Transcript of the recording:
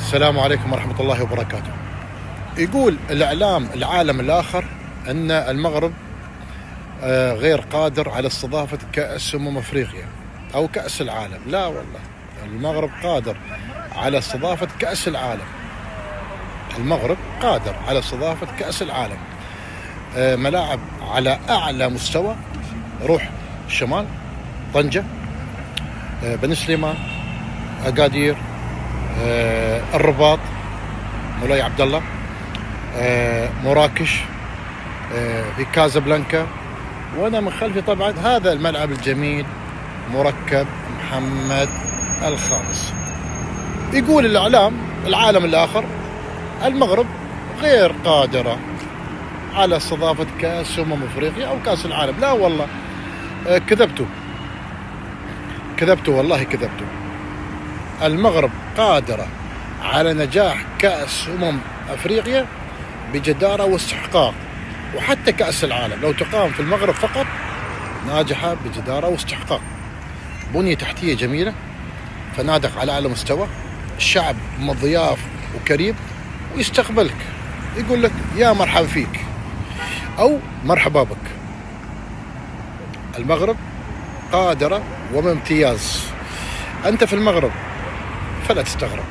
السلام عليكم ورحمة الله وبركاته. يقول العالم الآخر أن المغرب غير قادر على استضافة كأس أفريقيا أو كأس العالم. لا والله، المغرب قادر على استضافة كأس العالم. المغرب قادر على استضافة كأس العالم. ملاعب على أعلى مستوى. روح الشمال، طنجة، بني سليمان، أكادير، الرباط، مولاي عبد الله، مراكش، في كازابلانكا، وانا من خلفي طبعا هذا الملعب الجميل مركب محمد الخامس. يقول العالم الاخر المغرب غير قادرة على استضافة كأس افريقيا او كأس العالم. لا والله، كذبتوا والله كذبتوا. المغرب قادرة على نجاح كأس أفريقيا بجدارة واستحقاق، وحتى كأس العالم لو تقام في المغرب فقط ناجحة بجدارة واستحقاق. بنية تحتية جميلة، فنادق على أعلى مستوى، الشعب مضياف وكريم ويستقبلك، يقول لك يا مرحبا فيك أو مرحبا بك. المغرب قادرة وبامتياز. أنت في المغرب فلا تستغرب.